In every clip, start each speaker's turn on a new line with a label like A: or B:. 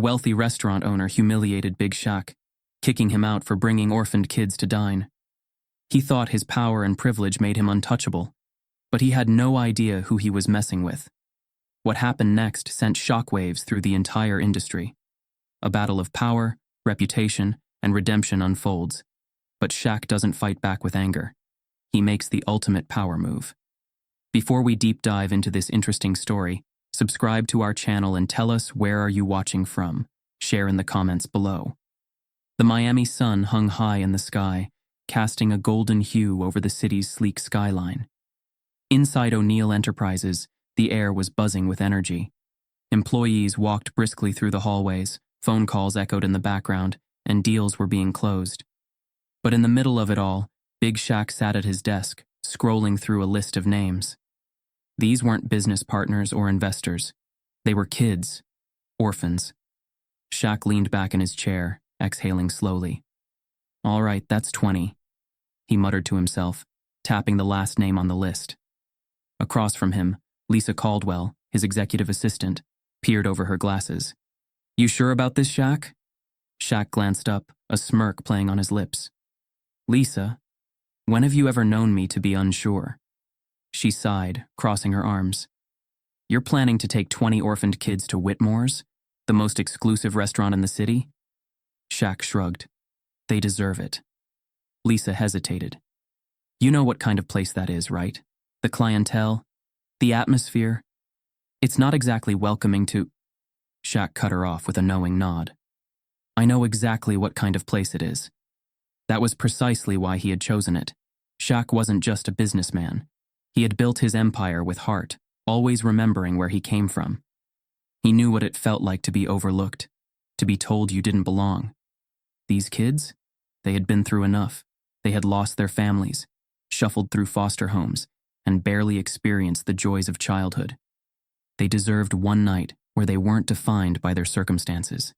A: wealthy restaurant owner humiliated Big Shaq, kicking him out for bringing orphaned kids to dine. He thought his power and privilege made him untouchable, but he had no idea who he was messing with. What happened next sent shockwaves through the entire industry. A battle of power, reputation, and redemption unfolds, but Shaq doesn't fight back with anger. He makes the ultimate power move. Before we deep dive into this interesting story, subscribe to our channel and tell us where are you watching from. Share in the comments below. The Miami sun hung high in the sky, casting a golden hue over the city's sleek skyline. Inside O'Neal Enterprises, the air was buzzing with energy. Employees walked briskly through the hallways, phone calls echoed in the background, and deals were being closed. But in the middle of it all, Big Shaq sat at his desk, scrolling through a list of names. These weren't business partners or investors. They were kids, orphans. Shaq leaned back in his chair, exhaling slowly. "All right, that's 20, he muttered to himself, tapping the last name on the list. Across from him, Lisa Caldwell, his executive assistant, peered over her glasses. "You sure about this, Shaq?" Shaq glanced up, a smirk playing on his lips. "Lisa, when have you ever known me to be unsure?" She sighed, crossing her arms. "You're planning to take 20 orphaned kids to Whitmore's, the most exclusive restaurant in the city?" Shaq shrugged. "They deserve it." Lisa hesitated. "You know what kind of place that is, right? The clientele, the atmosphere. It's not exactly welcoming to—" Shaq cut her off with a knowing nod. "I know exactly what kind of place it is." That was precisely why he had chosen it. Shaq wasn't just a businessman. He had built his empire with heart, always remembering where he came from. He knew what it felt like to be overlooked, to be told you didn't belong. These kids? They had been through enough. They had lost their families, shuffled through foster homes, and barely experienced the joys of childhood. They deserved one night where they weren't defined by their circumstances.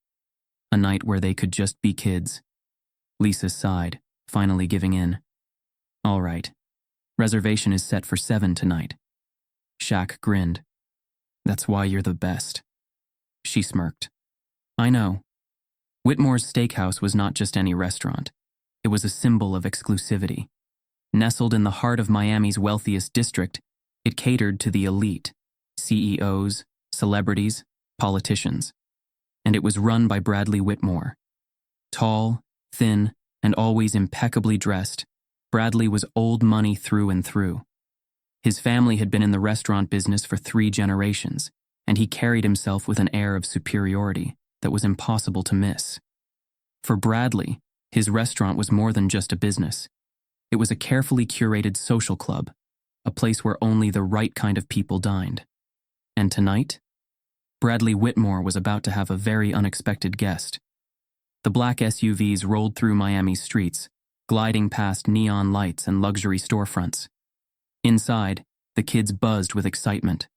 A: A night where they could just be kids. Lisa sighed, finally giving in. "All right. Reservation is set for 7 tonight." Shaq grinned. "That's why you're the best." She smirked. "I know." Whitmore's Steakhouse was not just any restaurant. It was a symbol of exclusivity. Nestled in the heart of Miami's wealthiest district, it catered to the elite, CEOs, celebrities, politicians. And it was run by Bradley Whitmore. Tall, thin, and always impeccably dressed, Bradley was old money through and through. His family had been in the restaurant business for 3 generations, and he carried himself with an air of superiority that was impossible to miss. For Bradley, his restaurant was more than just a business. It was a carefully curated social club, a place where only the right kind of people dined. And tonight, Bradley Whitmore was about to have a very unexpected guest. The black SUVs rolled through Miami's streets, gliding past neon lights and luxury storefronts. Inside, the kids buzzed with excitement.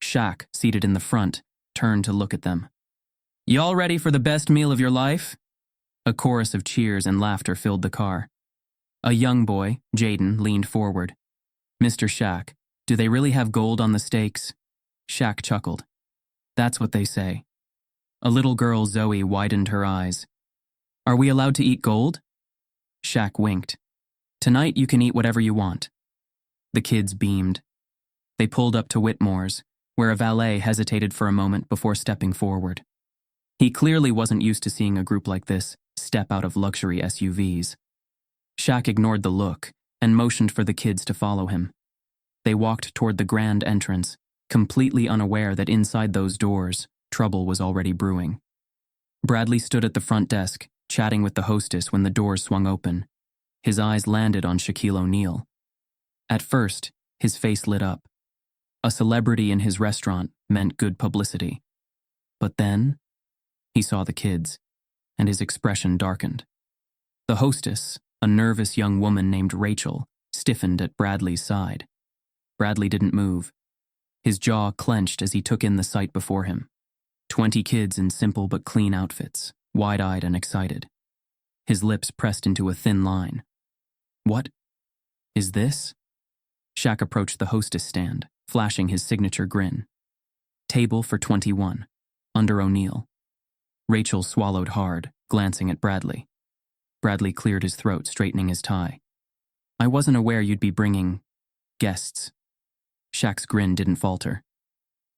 A: Shaq, seated in the front, turned to look at them. "Y'all ready for the best meal of your life?" A chorus of cheers and laughter filled the car. A young boy, Jaden, leaned forward. "Mr. Shaq, do they really have gold on the steaks?" Shaq chuckled. "That's what they say." A little girl, Zoe, widened her eyes. "Are we allowed to eat gold?" Shaq winked. "Tonight you can eat whatever you want." The kids beamed. They pulled up to Whitmore's, where a valet hesitated for a moment before stepping forward. He clearly wasn't used to seeing a group like this step out of luxury SUVs. Shaq ignored the look and motioned for the kids to follow him. They walked toward the grand entrance, completely unaware that inside those doors, trouble was already brewing. Bradley stood at the front desk, chatting with the hostess when the doors swung open. His eyes landed on Shaquille O'Neal. At first, his face lit up. A celebrity in his restaurant meant good publicity. But then, he saw the kids, and his expression darkened. The hostess, a nervous young woman named Rachel, stiffened at Bradley's side. Bradley didn't move. His jaw clenched as he took in the sight before him. 20 kids in simple but clean outfits, wide-eyed and excited. His lips pressed into a thin line. "What is this?" Shaq approached the hostess stand, flashing his signature grin. "Table for 21, under O'Neal." Rachel swallowed hard, glancing at Bradley. Bradley cleared his throat, straightening his tie. I wasn't aware you'd be bringing guests. Shaq's grin didn't falter.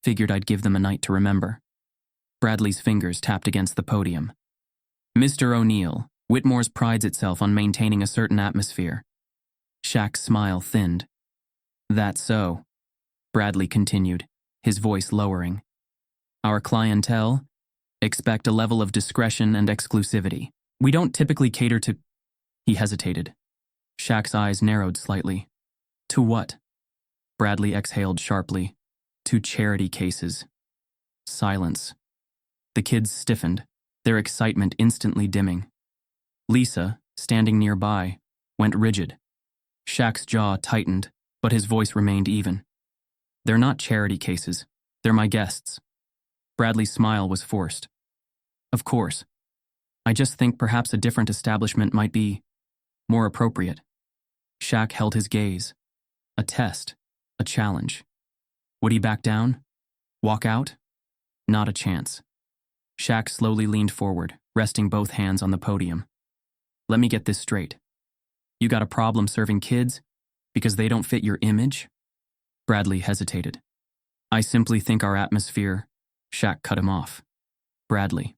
A: Figured I'd give them a night to remember. Bradley's fingers tapped against the podium. Mr. O'Neal, Whitmore's prides itself on maintaining a certain atmosphere. Shaq's smile thinned. That's so, Bradley continued, his voice lowering. Our clientele expect a level of discretion and exclusivity. We don't typically cater to... He hesitated. Shaq's eyes narrowed slightly. To what? Bradley exhaled sharply. To charity cases. Silence. The kids stiffened, their excitement instantly dimming. Lisa, standing nearby, went rigid. Shaq's jaw tightened, but his voice remained even. They're not charity cases. They're my guests. Bradley's smile was forced. Of course. I just think perhaps a different establishment might be more appropriate. Shaq held his gaze. A test. A challenge. Would he back down? Walk out? Not a chance. Shaq slowly leaned forward, resting both hands on the podium. Let me get this straight. You got a problem serving kids because they don't fit your image? Bradley hesitated. I simply think our atmosphere... Shaq cut him off. Bradley.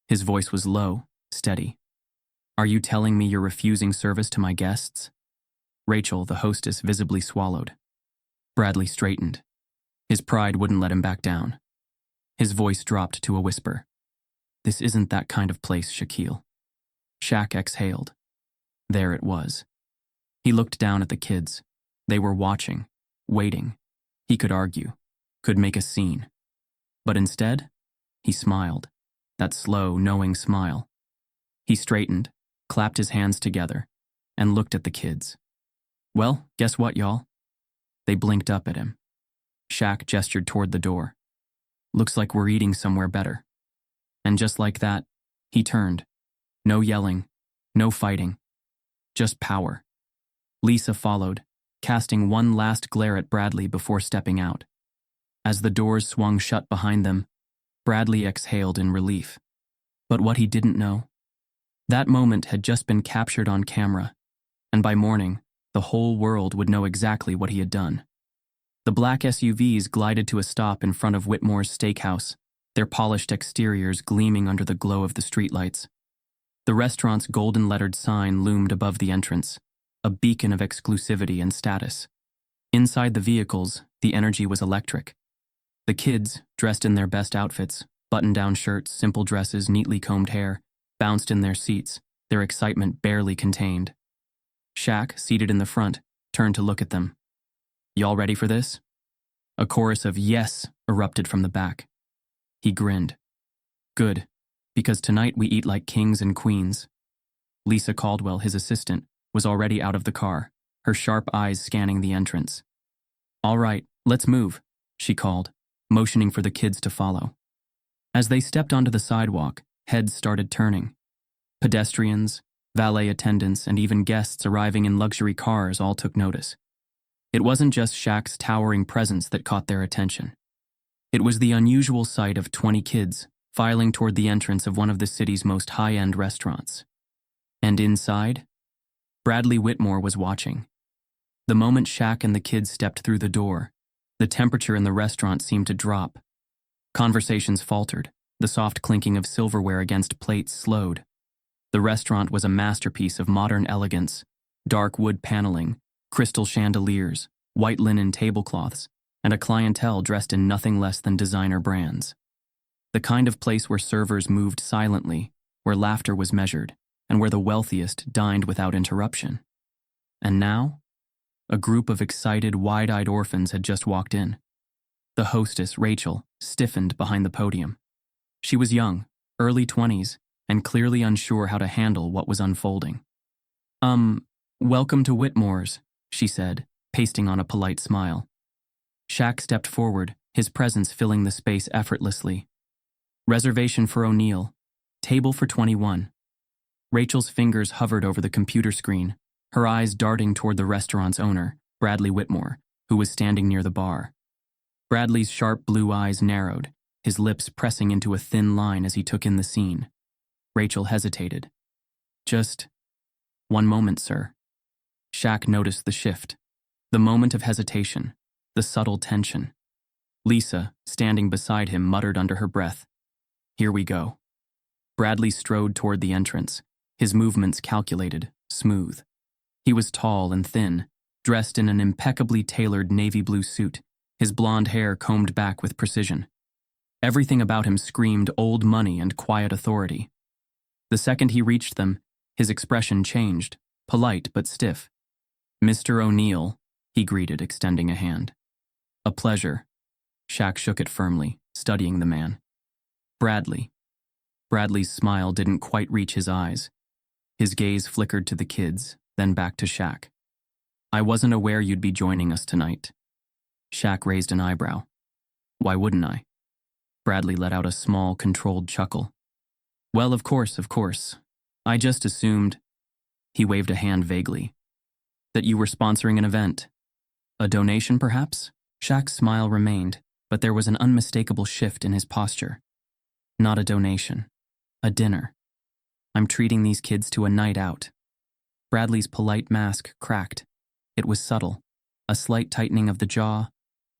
A: His voice was low, steady. Are you telling me you're refusing service to my guests? Rachel, the hostess, visibly swallowed. Bradley straightened. His pride wouldn't let him back down. His voice dropped to a whisper. This isn't that kind of place, Shaquille. Shaq exhaled. There it was. He looked down at the kids. They were watching, waiting. He could argue, could make a scene. But instead, he smiled, that slow, knowing smile. He straightened, clapped his hands together, and looked at the kids. Well, guess what, y'all? They blinked up at him. Shaq gestured toward the door. Looks like we're eating somewhere better. And just like that, he turned. No yelling, no fighting, just power. Lisa followed, casting one last glare at Bradley before stepping out. As the doors swung shut behind them, Bradley exhaled in relief. But what he didn't know, that moment had just been captured on camera, and by morning, the whole world would know exactly what he had done. The black SUVs glided to a stop in front of Whitmore's steakhouse, their polished exteriors gleaming under the glow of the streetlights. The restaurant's golden-lettered sign loomed above the entrance, a beacon of exclusivity and status. Inside the vehicles, the energy was electric. The kids, dressed in their best outfits, button-down shirts, simple dresses, neatly combed hair, bounced in their seats, their excitement barely contained. Shaq, seated in the front, turned to look at them. Y'all ready for this? A chorus of yes erupted from the back. He grinned. Good, because tonight we eat like kings and queens. Lisa Caldwell, his assistant, was already out of the car, her sharp eyes scanning the entrance. All right, let's move, she called, motioning for the kids to follow. As they stepped onto the sidewalk, heads started turning. Pedestrians, valet attendants, and even guests arriving in luxury cars all took notice. It wasn't just Shaq's towering presence that caught their attention. It was the unusual sight of 20 kids filing toward the entrance of one of the city's most high-end restaurants. And inside, Bradley Whitmore was watching. The moment Shaq and the kids stepped through the door, the temperature in the restaurant seemed to drop. Conversations faltered, the soft clinking of silverware against plates slowed. The restaurant was a masterpiece of modern elegance, dark wood paneling, crystal chandeliers, white linen tablecloths, and a clientele dressed in nothing less than designer brands. The kind of place where servers moved silently, where laughter was measured, and where the wealthiest dined without interruption. And now, a group of excited, wide-eyed orphans had just walked in. The hostess, Rachel, stiffened behind the podium. She was young, early 20s, and clearly unsure how to handle what was unfolding. Welcome to Whitmore's, she said, pasting on a polite smile. Shaq stepped forward, his presence filling the space effortlessly. Reservation for O'Neal. Table for 21. Rachel's fingers hovered over the computer screen, her eyes darting toward the restaurant's owner, Bradley Whitmore, who was standing near the bar. Bradley's sharp blue eyes narrowed, his lips pressing into a thin line as he took in the scene. Rachel hesitated. "Just one moment, sir." Shaq noticed the shift, the moment of hesitation, the subtle tension. Lisa, standing beside him, muttered under her breath, "Here we go." Bradley strode toward the entrance, his movements calculated, smooth. He was tall and thin, dressed in an impeccably tailored navy blue suit, his blonde hair combed back with precision. Everything about him screamed old money and quiet authority. The second he reached them, his expression changed, polite but stiff. "Mr. O'Neal," he greeted, extending a hand. "A pleasure." Shaq shook it firmly, studying the man. "Bradley." Bradley's smile didn't quite reach his eyes. His gaze flickered to the kids, then back to Shaq. "I wasn't aware you'd be joining us tonight." Shaq raised an eyebrow. "Why wouldn't I?" Bradley let out a small, controlled chuckle. "Well, of course. I just assumed," he waved a hand vaguely, "that you were sponsoring an event. A donation, perhaps?" Shaq's smile remained, but there was an unmistakable shift in his posture. "Not a donation. A dinner. I'm treating these kids to a night out." Bradley's polite mask cracked. It was subtle, a slight tightening of the jaw,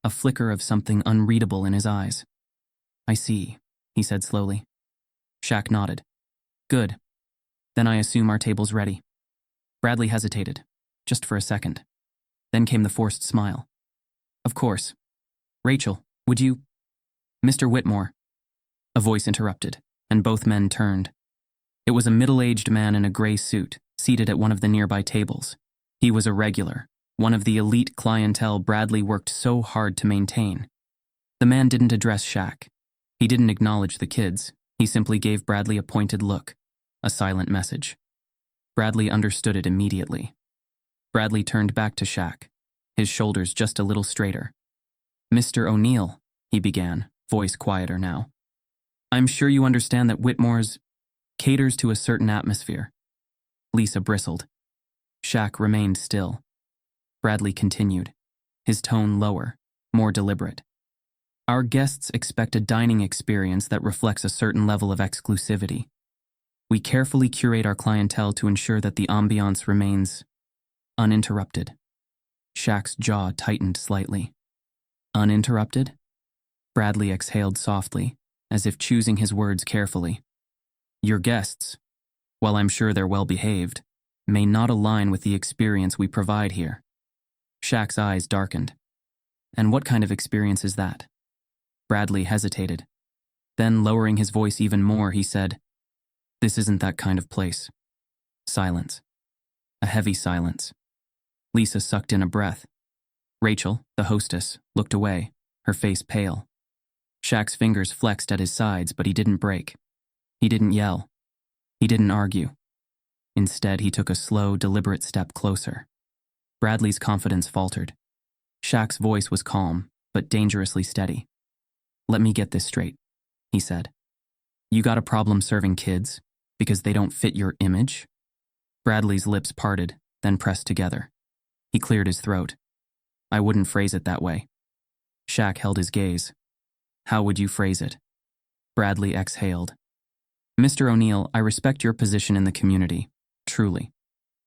A: a flicker of something unreadable in his eyes. "I see," he said slowly. Shaq nodded. "Good. Then I assume our table's ready." Bradley hesitated, just for a second. Then came the forced smile. "Of course. Rachel, would you—" "Mr. Whitmore." A voice interrupted, and both men turned. It was a middle-aged man in a gray suit, seated at one of the nearby tables. He was a regular, one of the elite clientele Bradley worked so hard to maintain. The man didn't address Shaq. He didn't acknowledge the kids. He simply gave Bradley a pointed look, a silent message. Bradley understood it immediately. Bradley turned back to Shaq, his shoulders just a little straighter. "Mr. O'Neal," he began, voice quieter now. "I'm sure you understand that Whitmore's caters to a certain atmosphere." Lisa bristled. Shaq remained still. Bradley continued, his tone lower, more deliberate. "Our guests expect a dining experience that reflects a certain level of exclusivity. We carefully curate our clientele to ensure that the ambiance remains uninterrupted." Shaq's jaw tightened slightly. "Uninterrupted?" Bradley exhaled softly, as if choosing his words carefully. "Your guests, while I'm sure they're well-behaved, may not align with the experience we provide here." Shaq's eyes darkened. "And what kind of experience is that?" Bradley hesitated. Then, lowering his voice even more, he said, "This isn't that kind of place." Silence. A heavy silence. Lisa sucked in a breath. Rachel, the hostess, looked away, her face pale. Shaq's fingers flexed at his sides, but he didn't break. He didn't yell. He didn't argue. Instead, he took a slow, deliberate step closer. Bradley's confidence faltered. Shaq's voice was calm, but dangerously steady. "Let me get this straight," he said. "You got a problem serving kids because they don't fit your image?" Bradley's lips parted, then pressed together. He cleared his throat. "I wouldn't phrase it that way." Shaq held his gaze. "How would you phrase it?" Bradley exhaled. "Mr. O'Neal, I respect your position in the community, truly.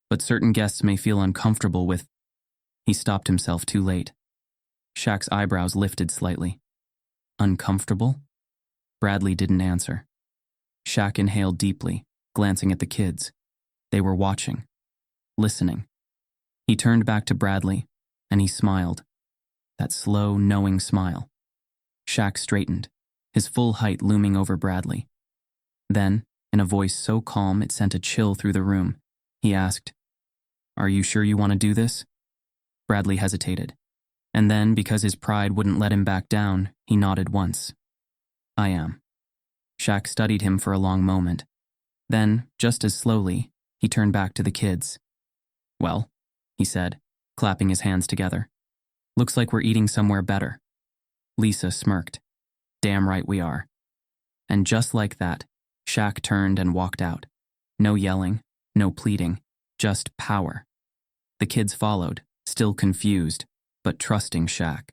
A: But certain guests may feel uncomfortable with—" He stopped himself too late. Shaq's eyebrows lifted slightly. "Uncomfortable?" Bradley didn't answer. Shaq inhaled deeply, glancing at the kids. They were watching, listening. He turned back to Bradley, and he smiled. That slow, knowing smile. Shaq straightened, his full height looming over Bradley. Then, in a voice so calm it sent a chill through the room, he asked, "Are you sure you want to do this?" Bradley hesitated, and then, because his pride wouldn't let him back down, he nodded once. "I am." Shaq studied him for a long moment. Then, just as slowly, he turned back to the kids. "Well," he said, clapping his hands together. "Looks like we're eating somewhere better." Lisa smirked. "Damn right we are." And just like that, Shaq turned and walked out. No yelling, no pleading, just power. The kids followed, still confused, but trusting Shaq.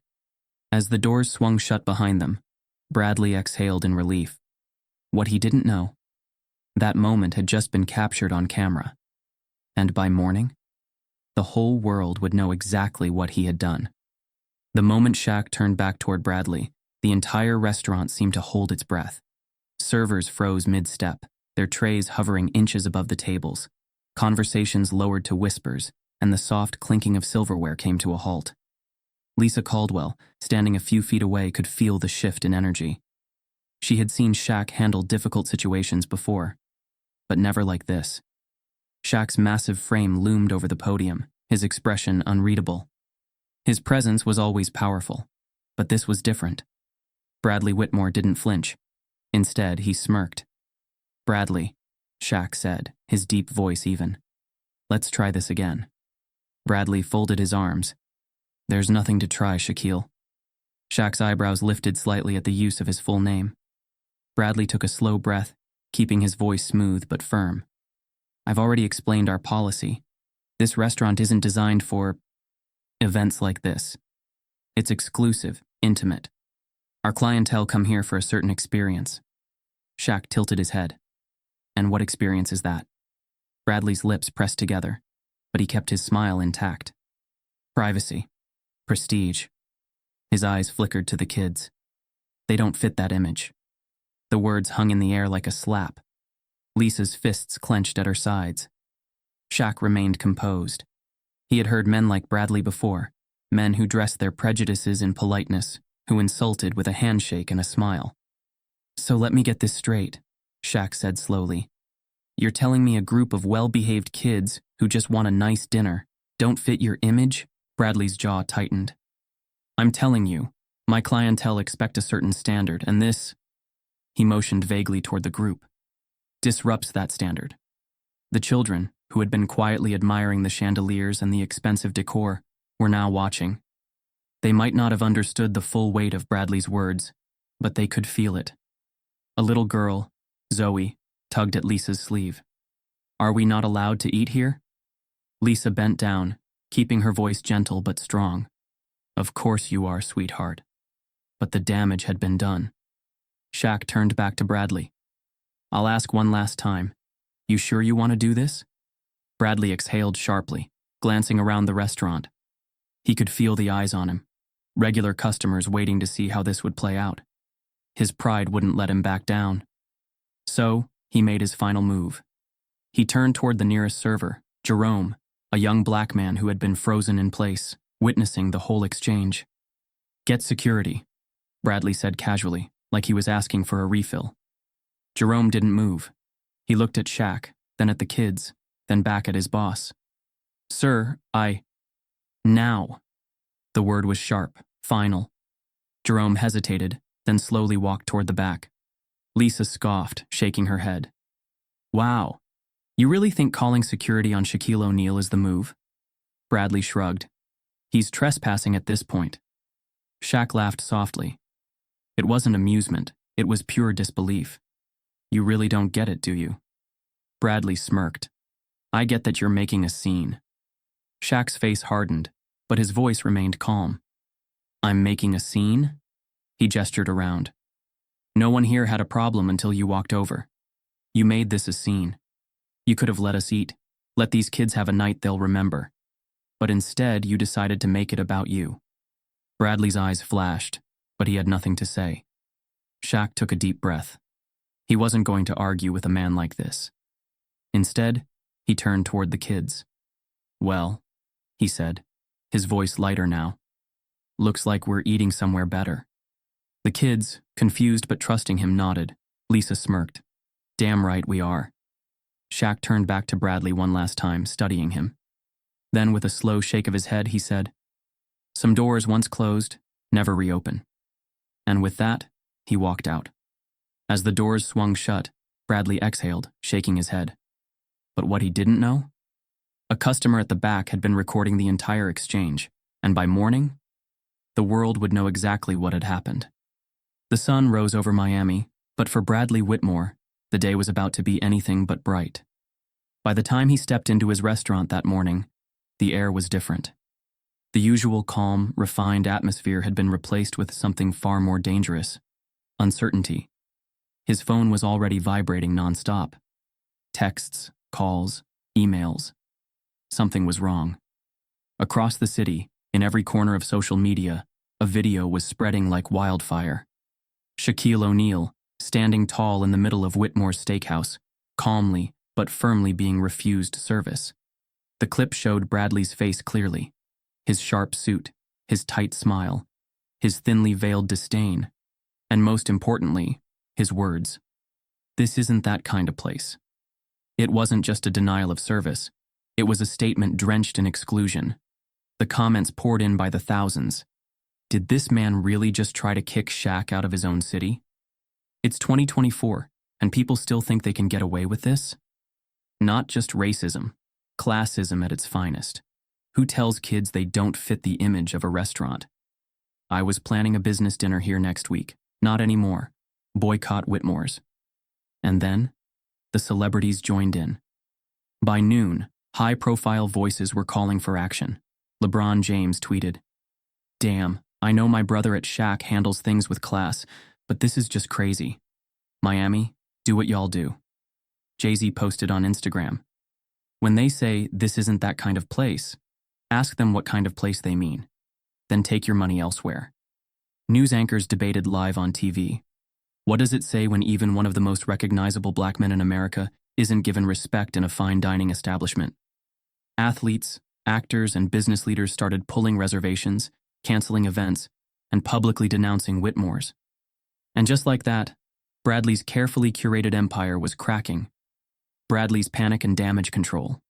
A: As the doors swung shut behind them, Bradley exhaled in relief. What he didn't know, that moment had just been captured on camera. And by morning, the whole world would know exactly what he had done. The moment Shaq turned back toward Bradley, the entire restaurant seemed to hold its breath. Servers froze mid-step, their trays hovering inches above the tables. Conversations lowered to whispers, and the soft clinking of silverware came to a halt. Lisa Caldwell, standing a few feet away, could feel the shift in energy. She had seen Shaq handle difficult situations before, but never like this. Shaq's massive frame loomed over the podium, his expression unreadable. His presence was always powerful, but this was different. Bradley Whitmore didn't flinch. Instead, he smirked. "Bradley," Shaq said, his deep voice even. "Let's try this again." Bradley folded his arms. "There's nothing to try, Shaquille." Shaq's eyebrows lifted slightly at the use of his full name. Bradley took a slow breath, keeping his voice smooth but firm. "I've already explained our policy. This restaurant isn't designed for events like this. It's exclusive, intimate. Our clientele come here for a certain experience." Shaq tilted his head. "And what experience is that?" Bradley's lips pressed together, but he kept his smile intact. "Privacy. Prestige." His eyes flickered to the kids. "They don't fit that image." The words hung in the air like a slap. Lisa's fists clenched at her sides. Shaq remained composed. He had heard men like Bradley before, men who dressed their prejudices in politeness, who insulted with a handshake and a smile. "So let me get this straight," Shaq said slowly. "You're telling me a group of well-behaved kids who just want a nice dinner don't fit your image?" Bradley's jaw tightened. "I'm telling you, my clientele expect a certain standard, and this," he motioned vaguely toward the group, "disrupts that standard." The children, who had been quietly admiring the chandeliers and the expensive decor, were now watching. They might not have understood the full weight of Bradley's words, but they could feel it. A little girl, Zoe, tugged at Lisa's sleeve. "Are we not allowed to eat here?" Lisa bent down, keeping her voice gentle but strong. "Of course you are, sweetheart." But the damage had been done. Shaq turned back to Bradley. "I'll ask one last time. You sure you want to do this?" Bradley exhaled sharply, glancing around the restaurant. He could feel the eyes on him, regular customers waiting to see how this would play out. His pride wouldn't let him back down. So, he made his final move. He turned toward the nearest server, Jerome, a young black man who had been frozen in place, witnessing the whole exchange. "Get security," Bradley said casually, like he was asking for a refill. Jerome didn't move. He looked at Shaq, then at the kids, then back at his boss. "Sir, Now." The word was sharp, final. Jerome hesitated, then slowly walked toward the back. Lisa scoffed, shaking her head. "Wow, you really think calling security on Shaquille O'Neal is the move?" Bradley shrugged. "He's trespassing at this point." Shaq laughed softly. It wasn't amusement, it was pure disbelief. "You really don't get it, do you?" Bradley smirked. "I get that you're making a scene." Shaq's face hardened, but his voice remained calm. "I'm making a scene?" He gestured around. "No one here had a problem until you walked over. You made this a scene. You could have let us eat, let these kids have a night they'll remember. But instead, you decided to make it about you." Bradley's eyes flashed, but he had nothing to say. Shaq took a deep breath. He wasn't going to argue with a man like this. Instead, he turned toward the kids. "Well," he said, his voice lighter now, "looks like we're eating somewhere better." The kids, confused but trusting him, nodded. Lisa smirked. "Damn right we are." Shaq turned back to Bradley one last time, studying him. Then, with a slow shake of his head, he said, "Some doors once closed, never reopen." And with that, he walked out. As the doors swung shut, Bradley exhaled, shaking his head. But what he didn't know? A customer at the back had been recording the entire exchange, and by morning, the world would know exactly what had happened. The sun rose over Miami, but for Bradley Whitmore, the day was about to be anything but bright. By the time he stepped into his restaurant that morning, the air was different. The usual calm, refined atmosphere had been replaced with something far more dangerous, Uncertainty. His phone was already vibrating nonstop. Texts, calls, emails. Something was wrong. Across the city, in every corner of social media, a video was spreading like wildfire. Shaquille O'Neal, standing tall in the middle of Whitmore's steakhouse, calmly but firmly being refused service. The clip showed Bradley's face clearly. His sharp suit, his tight smile, his thinly veiled disdain, and most importantly, his words. "This isn't that kind of place." It wasn't just a denial of service. It was a statement drenched in exclusion. The comments poured in by the thousands. Did this man really just try to kick Shaq out of his own city? It's 2024, and people still think they can get away with this? Not just racism, classism at its finest. Who tells kids they don't fit the image of a restaurant? I was planning a business dinner here next week. Not anymore. Boycott Whitmore's. And then, the celebrities joined in. By noon, high-profile voices were calling for action. LeBron James tweeted, "Damn, I know my brother at Shaq handles things with class, but this is just crazy. Miami, do what y'all do." Jay-Z posted on Instagram, "When they say this isn't that kind of place, ask them what kind of place they mean. Then take your money elsewhere." News anchors debated live on TV. What does it say when even one of the most recognizable black men in America isn't given respect in a fine dining establishment? Athletes, actors, and business leaders started pulling reservations, canceling events, and publicly denouncing Whitmore's. And just like that, Bradley's carefully curated empire was cracking. Bradley's panic and damage control.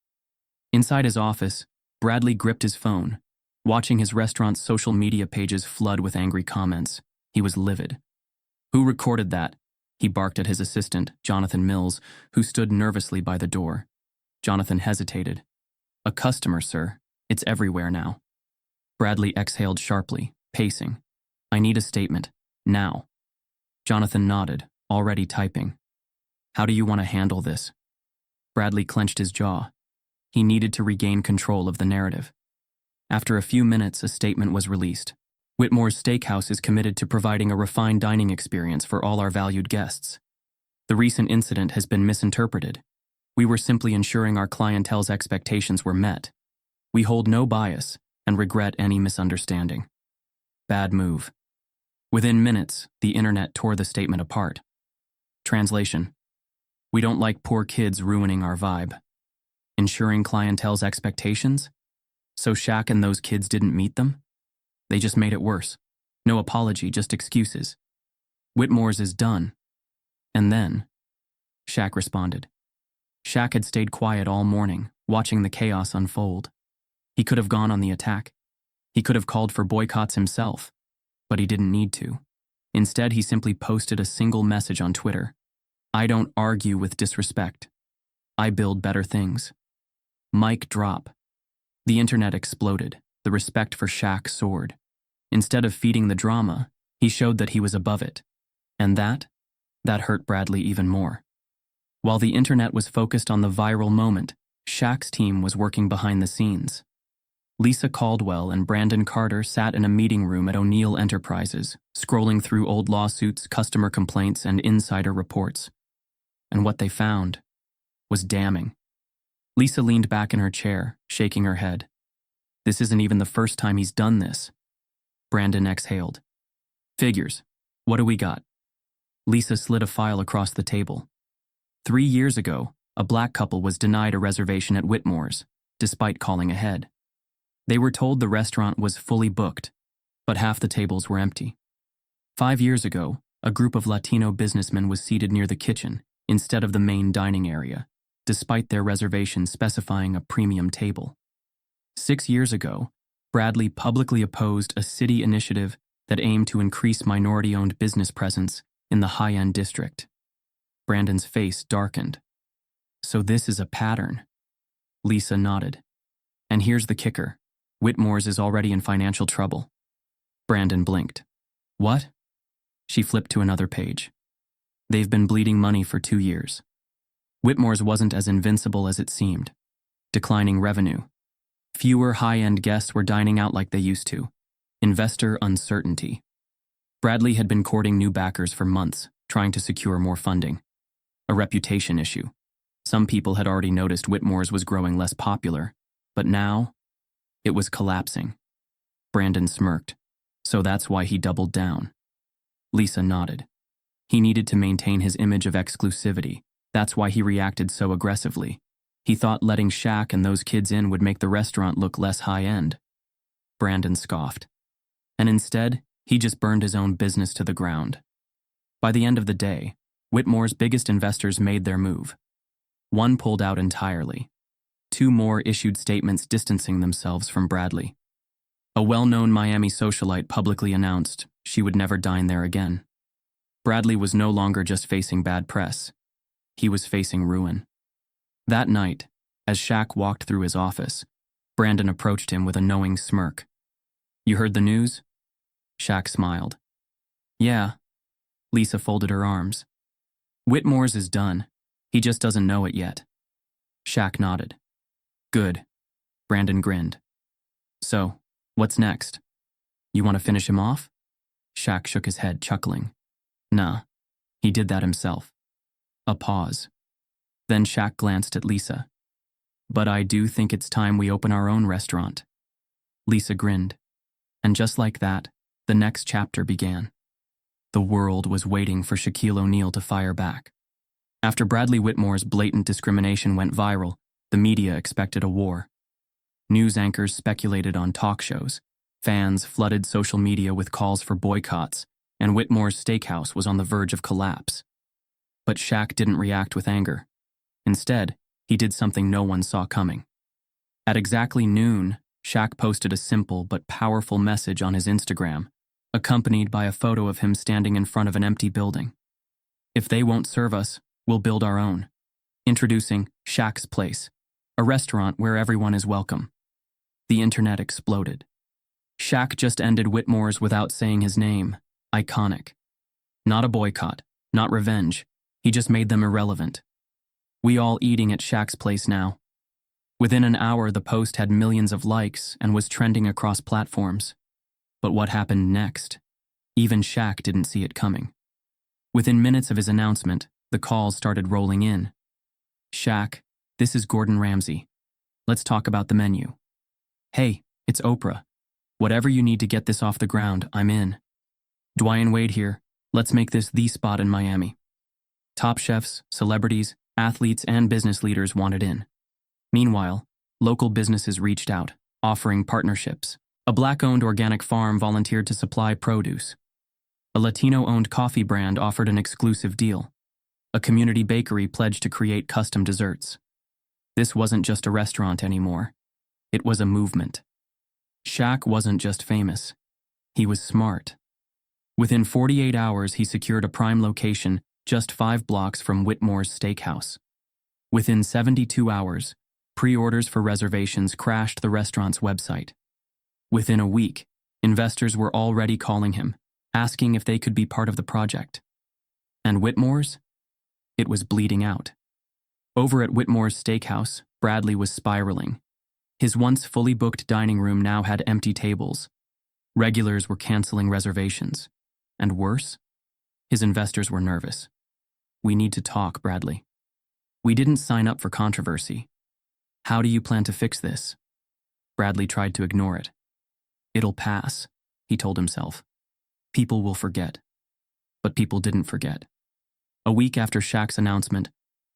A: Inside his office, Bradley gripped his phone, watching his restaurant's social media pages flood with angry comments. He was livid. "Who recorded that?" He barked at his assistant, Jonathan Mills, who stood nervously by the door. Jonathan hesitated. "A customer, sir. It's everywhere now." Bradley exhaled sharply, pacing. "I need a statement. Now." Jonathan nodded, already typing. "How do you want to handle this?" Bradley clenched his jaw. He needed to regain control of the narrative. After a few minutes, a statement was released. "Whitmore's Steakhouse is committed to providing a refined dining experience for all our valued guests. The recent incident has been misinterpreted. We were simply ensuring our clientele's expectations were met. We hold no bias and regret any misunderstanding." Bad move. Within minutes, the internet tore the statement apart. Translation: "We don't like poor kids ruining our vibe." Ensuring clientele's expectations? So Shaq and those kids didn't meet them? They just made it worse. No apology, just excuses. "Whitmore's is done." And then, Shaq responded. Shaq had stayed quiet all morning, watching the chaos unfold. He could have gone on the attack. He could have called for boycotts himself, but he didn't need to. Instead, he simply posted a single message on Twitter. "I don't argue with disrespect. I build better things." Mic drop. The internet exploded. The respect for Shaq soared. Instead of feeding the drama, he showed that he was above it. And that hurt Bradley even more. While the internet was focused on the viral moment, Shaq's team was working behind the scenes. Lisa Caldwell and Brandon Carter sat in a meeting room at O'Neal Enterprises, scrolling through old lawsuits, customer complaints, and insider reports. And what they found was damning. Lisa leaned back in her chair, shaking her head. "This isn't even the first time he's done this." Brandon exhaled. "Figures. What do we got?" Lisa slid a file across the table. 3 years ago, a black couple was denied a reservation at Whitmore's, despite calling ahead. They were told the restaurant was fully booked, but half the tables were empty. 5 years ago, a group of Latino businessmen was seated near the kitchen instead of the main dining area, despite their reservation specifying a premium table. 6 years ago, Bradley publicly opposed a city initiative that aimed to increase minority-owned business presence in the high-end district. Brandon's face darkened. "So this is a pattern." Lisa nodded. "And here's the kicker. Whitmore's is already in financial trouble." Brandon blinked. "What?" She flipped to another page. "They've been bleeding money for 2 years. Whitmore's wasn't as invincible as it seemed. Declining revenue. Fewer high-end guests were dining out like they used to. Investor uncertainty. Bradley had been courting new backers for months, trying to secure more funding. A reputation issue. Some people had already noticed Whitmore's was growing less popular, but now, it was collapsing. Brandon smirked. So that's why he doubled down. Lisa nodded. He needed to maintain his image of exclusivity. That's why he reacted so aggressively. He thought letting Shaq and those kids in would make the restaurant look less high-end. Brandon scoffed. And instead, he just burned his own business to the ground. By the end of the day, Whitmore's biggest investors made their move. One pulled out entirely. Two more issued statements distancing themselves from Bradley. A well-known Miami socialite publicly announced she would never dine there again. Bradley was no longer just facing bad press. He was facing ruin. That night, as Shaq walked through his office, Brandon approached him with a knowing smirk. "You heard the news?" Shaq smiled. "Yeah." Lisa folded her arms. "Whitmore's is done. He just doesn't know it yet." Shaq nodded. "Good." Brandon grinned. "So, what's next? You want to finish him off?" Shaq shook his head, chuckling. "Nah, he did that himself." A pause. Then Shaq glanced at Lisa. "But I do think it's time we open our own restaurant." Lisa grinned. And just like that, the next chapter began. The world was waiting for Shaquille O'Neal to fire back. After Bradley Whitmore's blatant discrimination went viral, the media expected a war. News anchors speculated on talk shows, fans flooded social media with calls for boycotts, and Whitmore's steakhouse was on the verge of collapse. But Shaq didn't react with anger. Instead, he did something no one saw coming. At exactly noon, Shaq posted a simple but powerful message on his Instagram, accompanied by a photo of him standing in front of an empty building. "If they won't serve us, we'll build our own." Introducing Shaq's Place, a restaurant where everyone is welcome. The internet exploded. Shaq just ended Whitmore's without saying his name. Iconic. Not a boycott, not revenge. He just made them irrelevant. "We all eating at Shaq's Place now." Within an hour, the post had millions of likes and was trending across platforms. But what happened next? Even Shaq didn't see it coming. Within minutes of his announcement, the calls started rolling in. "Shaq, this is Gordon Ramsay. Let's talk about the menu." "Hey, it's Oprah. Whatever you need to get this off the ground, I'm in." "Dwayne Wade here. Let's make this the spot in Miami." Top chefs, celebrities, athletes, and business leaders wanted in. Meanwhile, local businesses reached out, offering partnerships. A Black-owned organic farm volunteered to supply produce. A Latino-owned coffee brand offered an exclusive deal. A community bakery pledged to create custom desserts. This wasn't just a restaurant anymore. It was a movement. Shaq wasn't just famous. He was smart. Within 48 hours, he secured a prime location just 5 blocks from Whitmore's steakhouse. Within 72 hours, pre-orders for reservations crashed the restaurant's website. Within a week, investors were already calling him, asking if they could be part of the project. And Whitmore's? It was bleeding out. Over at Whitmore's Steakhouse, Bradley was spiraling. His once fully booked dining room now had empty tables. Regulars were canceling reservations. And worse, his investors were nervous. "We need to talk, Bradley. We didn't sign up for controversy. How do you plan to fix this?" Bradley tried to ignore it. "It'll pass," he told himself. "People will forget." But people didn't forget. A week after Shaq's announcement,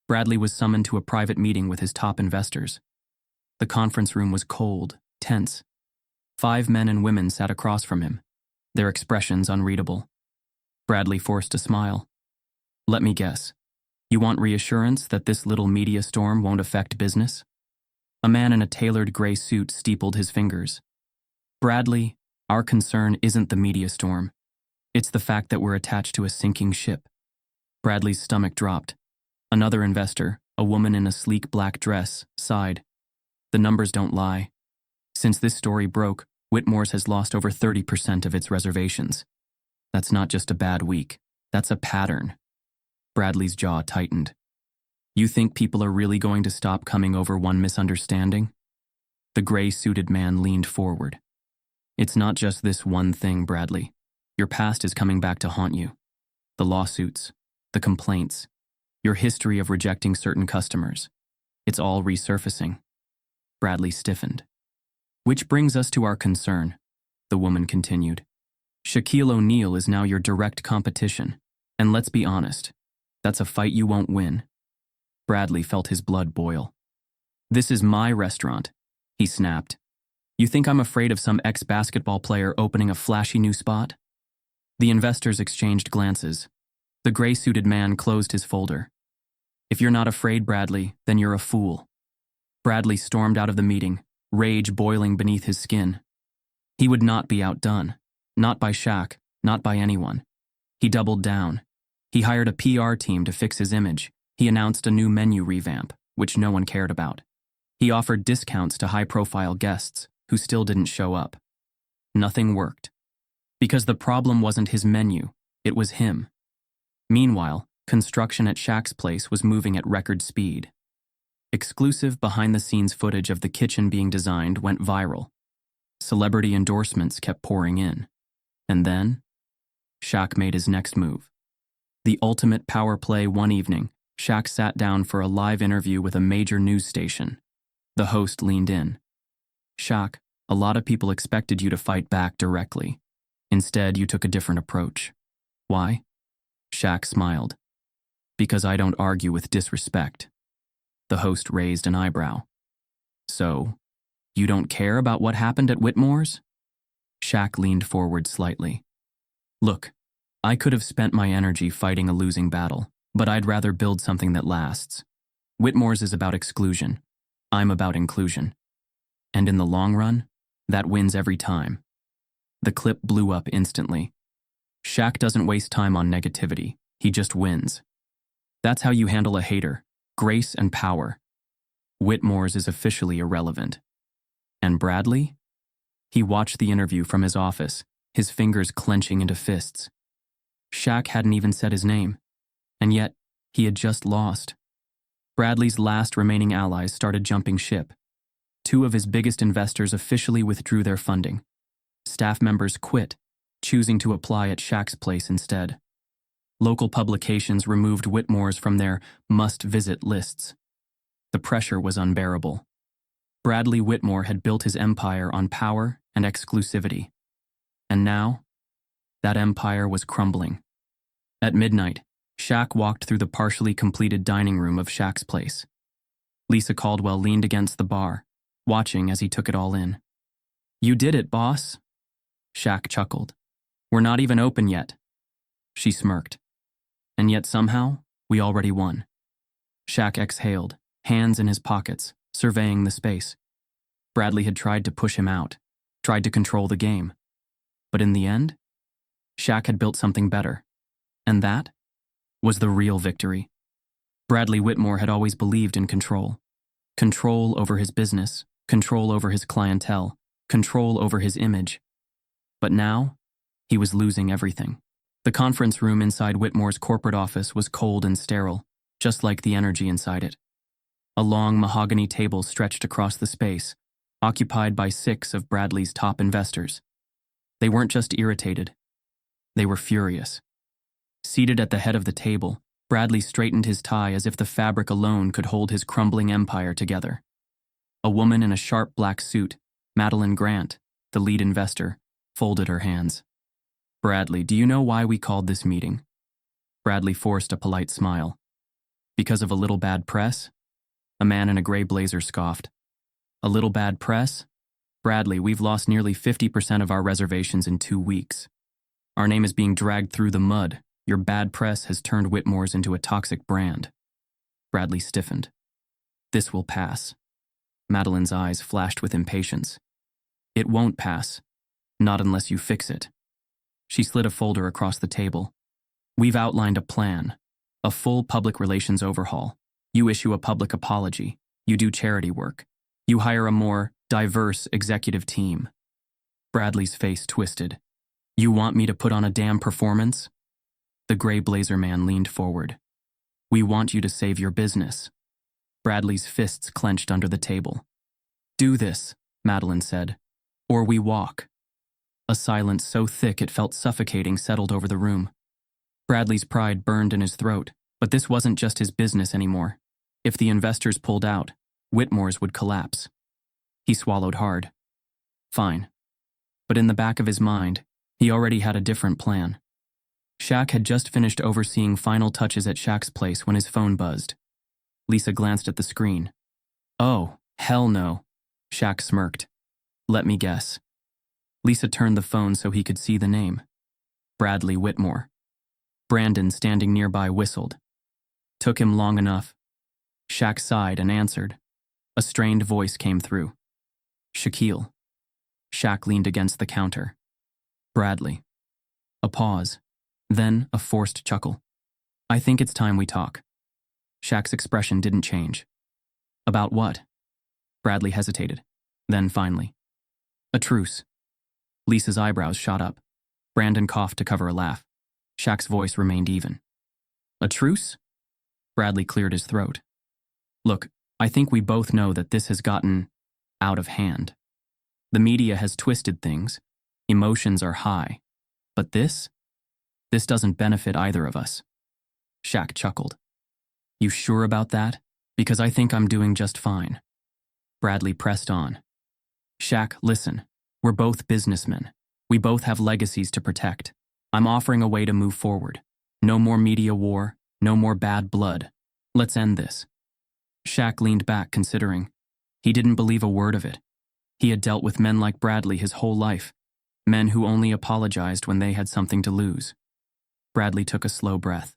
A: Bradley was summoned to a private meeting with his top investors. The conference room was cold, tense. 5 men and women sat across from him, their expressions unreadable. Bradley forced a smile. "Let me guess. You want reassurance that this little media storm won't affect business?" A man in a tailored gray suit steepled his fingers. "Bradley, our concern isn't the media storm. It's the fact that we're attached to a sinking ship." Bradley's stomach dropped. Another investor, a woman in a sleek black dress, sighed. "The numbers don't lie. Since this story broke, Whitmore's has lost over 30% of its reservations. That's not just a bad week. That's a pattern." Bradley's jaw tightened. "You think people are really going to stop coming over one misunderstanding?" The gray-suited man leaned forward. "It's not just this one thing, Bradley. Your past is coming back to haunt you. The lawsuits, the complaints, your history of rejecting certain customers. It's all resurfacing. Bradley stiffened. Which brings us to our concern, the woman continued. Shaquille O'Neal is now your direct competition. And let's be honest, that's a fight you won't win. Bradley felt his blood boil. This is my restaurant, he snapped. You think I'm afraid of some ex-basketball player opening a flashy new spot? The investors exchanged glances. The gray-suited man closed his folder. If you're not afraid, Bradley, then you're a fool. Bradley stormed out of the meeting, rage boiling beneath his skin. He would not be outdone. Not by Shaq, not by anyone. He doubled down. He hired a PR team to fix his image. He announced a new menu revamp, which no one cared about. He offered discounts to high-profile guests, who still didn't show up. Nothing worked. Because the problem wasn't his menu, it was him. Meanwhile, construction at Shaq's place was moving at record speed. Exclusive behind-the-scenes footage of the kitchen being designed went viral. Celebrity endorsements kept pouring in. And then, Shaq made his next move. The ultimate power play one evening, Shaq sat down for a live interview with a major news station. The host leaned in. Shaq, a lot of people expected you to fight back directly. Instead, you took a different approach. Why? Shaq smiled. Because I don't argue with disrespect. The host raised an eyebrow. So, you don't care about what happened at Whitmore's? Shaq leaned forward slightly. Look, I could have spent my energy fighting a losing battle, but I'd rather build something that lasts. Whitmore's is about exclusion. I'm about inclusion. And in the long run, that wins every time. The clip blew up instantly. Shaq doesn't waste time on negativity. He just wins. That's how you handle a hater. Grace and power. Whitmore's is officially irrelevant. And Bradley? He watched the interview from his office, his fingers clenching into fists. Shaq hadn't even said his name, and yet he had just lost. Bradley's last remaining allies started jumping ship. Two of his biggest investors officially withdrew their funding. Staff members quit, choosing to apply at Shaq's place instead. Local publications removed Whitmore's from their must-visit lists. The pressure was unbearable. Bradley Whitmore had built his empire on power and exclusivity. And now, that empire was crumbling. At midnight, Shaq walked through the partially completed dining room of Shaq's place. Lisa Caldwell leaned against the bar, watching as he took it all in. You did it, boss. Shaq chuckled. We're not even open yet. She smirked. And yet somehow, we already won. Shaq exhaled, hands in his pockets, surveying the space. Bradley had tried to push him out, tried to control the game. But in the end, Shaq had built something better. And that was the real victory. Bradley Whitmore had always believed in control. Control over his business, control over his clientele, control over his image. But now, he was losing everything. The conference room inside Whitmore's corporate office was cold and sterile, just like the energy inside it. A long mahogany table stretched across the space, occupied by 6 of Bradley's top investors. They weren't just irritated. They were furious. Seated at the head of the table, Bradley straightened his tie as if the fabric alone could hold his crumbling empire together. A woman in a sharp black suit, Madeline Grant, the lead investor, folded her hands. Bradley, do you know why we called this meeting? Bradley forced a polite smile. Because of a little bad press? A man in a gray blazer scoffed. A little bad press? Bradley, we've lost nearly 50% of our reservations in 2 weeks. Our name is being dragged through the mud. Your bad press has turned Whitmore's into a toxic brand. Bradley stiffened. This will pass. Madeline's eyes flashed with impatience. It won't pass. Not unless you fix it. She slid a folder across the table. We've outlined a plan. A full public relations overhaul. You issue a public apology. You do charity work. You hire a more diverse executive team. Bradley's face twisted. You want me to put on a damn performance? The gray blazer man leaned forward. We want you to save your business. Bradley's fists clenched under the table. Do this, Madeline said, or we walk. A silence so thick it felt suffocating settled over the room. Bradley's pride burned in his throat, but this wasn't just his business anymore. If the investors pulled out, Whitmore's would collapse. He swallowed hard. Fine. But in the back of his mind, he already had a different plan. Shaq had just finished overseeing final touches at Shaq's place when his phone buzzed. Lisa glanced at the screen. "Oh, hell no," Shaq smirked. "Let me guess." Lisa turned the phone so he could see the name. Bradley Whitmore. Brandon, standing nearby, whistled. Took him long enough. Shaq sighed and answered. A strained voice came through. "Shaquille." Shaq leaned against the counter. "Bradley." A pause. Then a forced chuckle. "I think it's time we talk." Shaq's expression didn't change. "About what?" Bradley hesitated. Then finally. "A truce." Lisa's eyebrows shot up. Brandon coughed to cover a laugh. Shaq's voice remained even. "A truce?" Bradley cleared his throat. "Look, I think we both know that this has gotten out of hand. The media has twisted things. Emotions are high. But this doesn't benefit either of us." Shaq chuckled. "You sure about that? Because I think I'm doing just fine." Bradley pressed on. "Shaq, listen. We're both businessmen. We both have legacies to protect. I'm offering a way to move forward. No more media war, no more bad blood. Let's end this." Shaq leaned back, considering. He didn't believe a word of it. He had dealt with men like Bradley his whole life, men who only apologized when they had something to lose. Bradley took a slow breath.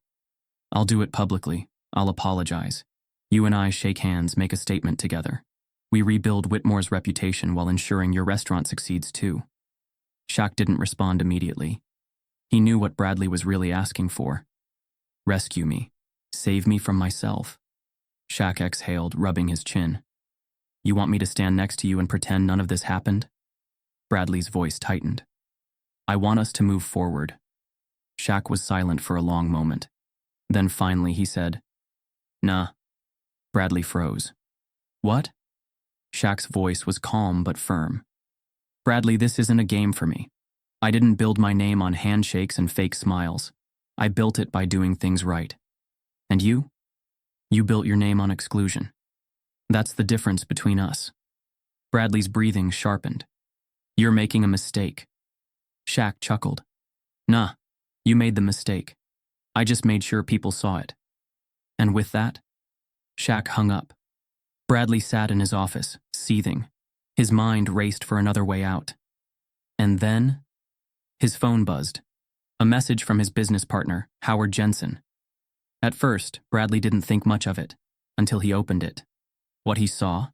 A: "I'll do it publicly. I'll apologize. You and I shake hands, make a statement together. We rebuild Whitmore's reputation while ensuring your restaurant succeeds too." Shaq didn't respond immediately. He knew what Bradley was really asking for. "Rescue me. Save me from myself." Shaq exhaled, rubbing his chin. "You want me to stand next to you and pretend none of this happened?" Bradley's voice tightened. "I want us to move forward." Shaq was silent for a long moment. Then finally he said, "Nah." Bradley froze. "What?" Shaq's voice was calm but firm. "Bradley, this isn't a game for me. I didn't build my name on handshakes and fake smiles. I built it by doing things right. And you? You built your name on exclusion. That's the difference between us." Bradley's breathing sharpened. "You're making a mistake." Shaq chuckled. "Nah, you made the mistake. I just made sure people saw it." And with that, Shaq hung up. Bradley sat in his office, seething. His mind raced for another way out. And then, his phone buzzed. A message from his business partner, Howard Jensen. At first, Bradley didn't think much of it, until he opened it. What he saw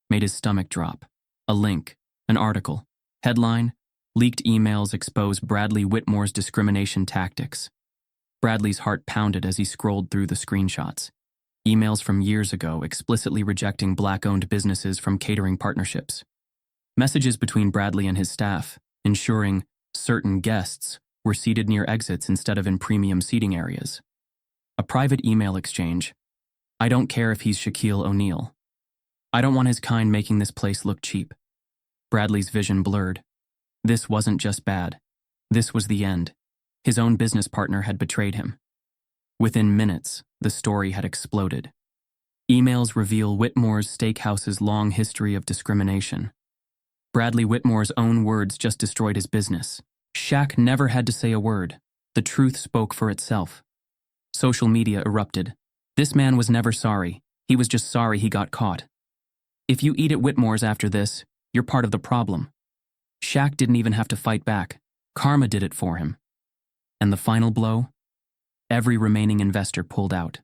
A: made his stomach drop. A link, an article, headline, "Leaked emails expose Bradley Whitmore's discrimination tactics." Bradley's heart pounded as he scrolled through the screenshots. Emails from years ago explicitly rejecting Black-owned businesses from catering partnerships. Messages between Bradley and his staff, ensuring certain guests were seated near exits instead of in premium seating areas. A private email exchange. "I don't care if he's Shaquille O'Neal. I don't want his kind making this place look cheap." Bradley's vision blurred. This wasn't just bad. This was the end. His own business partner had betrayed him. Within minutes, the story had exploded. Emails reveal Whitmore's Steakhouse's long history of discrimination. Bradley Whitmore's own words just destroyed his business. Shaq never had to say a word. The truth spoke for itself. Social media erupted. "This man was never sorry. He was just sorry he got caught. If you eat at Whitmore's after this, you're part of the problem." Shaq didn't even have to fight back. Karma did it for him. And the final blow? Every remaining investor pulled out.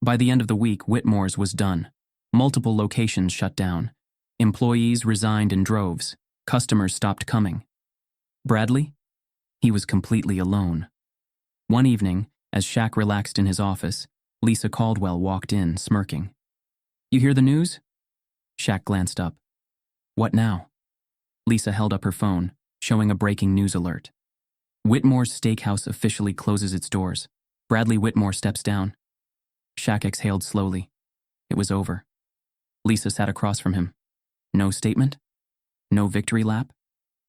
A: By the end of the week, Whitmore's was done. Multiple locations shut down. Employees resigned in droves. Customers stopped coming. Bradley? He was completely alone. One evening, as Shaq relaxed in his office, Lisa Caldwell walked in, smirking. "You hear the news?" Shaq glanced up. "What now?" Lisa held up her phone, showing a breaking news alert. "Whitmore's Steakhouse officially closes its doors. Bradley Whitmore steps down." Shaq exhaled slowly. It was over. Lisa sat across from him. "No statement? No victory lap?"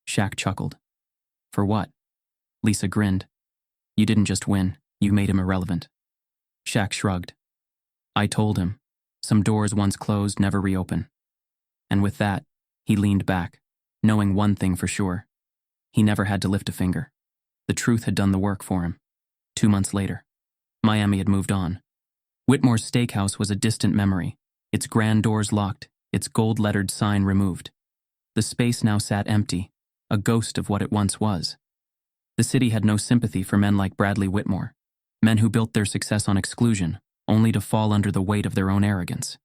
A: Shaq chuckled. For what? Lisa grinned. You didn't just win, you made him irrelevant. Shaq shrugged. I told him, some doors once closed never reopen. And with that, he leaned back, knowing one thing for sure. He never had to lift a finger. The truth had done the work for him. 2 months later, Miami had moved on. Whitmore's steakhouse was a distant memory, its grand doors locked, its gold-lettered sign removed. The space now sat empty, a ghost of what it once was. The city had no sympathy for men like Bradley Whitmore, men who built their success on exclusion, only to fall under the weight of their own arrogance.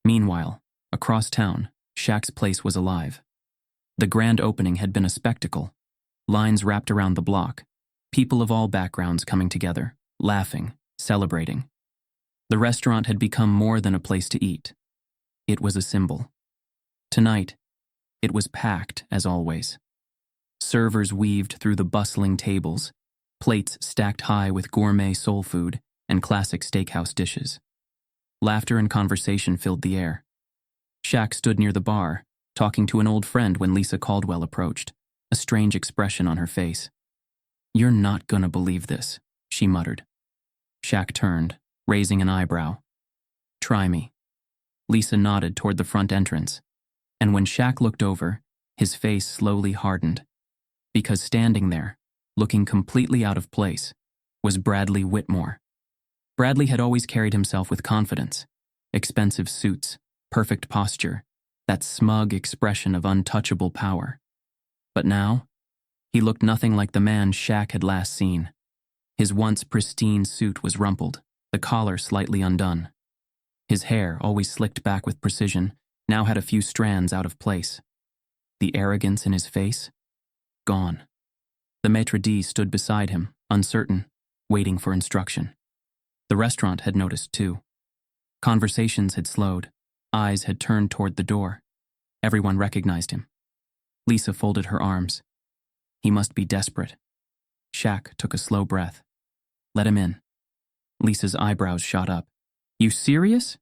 A: Meanwhile, across town, Shaq's place was alive. The grand opening had been a spectacle. Lines wrapped around the block, people of all backgrounds coming together, laughing, celebrating. The restaurant had become more than a place to eat. It was a symbol. Tonight, it was packed as always. Servers weaved through the bustling tables, plates stacked high with gourmet soul food and classic steakhouse dishes. Laughter and conversation filled the air. Shaq stood near the bar, talking to an old friend when Lisa Caldwell approached, a strange expression on her face. You're not gonna believe this, she muttered. Shaq turned, raising an eyebrow. Try me. Lisa nodded toward the front entrance, and when Shaq looked over, his face slowly hardened. Because standing there, looking completely out of place, was Bradley Whitmore. Bradley had always carried himself with confidence. Expensive suits, perfect posture, that smug expression of untouchable power. But now, he looked nothing like the man Shaq had last seen. His once pristine suit was rumpled, the collar slightly undone. His hair, always slicked back with precision, now had a few strands out of place. The arrogance in his face? Gone. The maitre d' stood beside him, uncertain, waiting for instruction. The restaurant had noticed too. Conversations had slowed. Eyes had turned toward the door. Everyone recognized him. Lisa folded her arms. He must be desperate. Shaq took a slow breath. Let him in. Lisa's eyebrows shot up. You serious?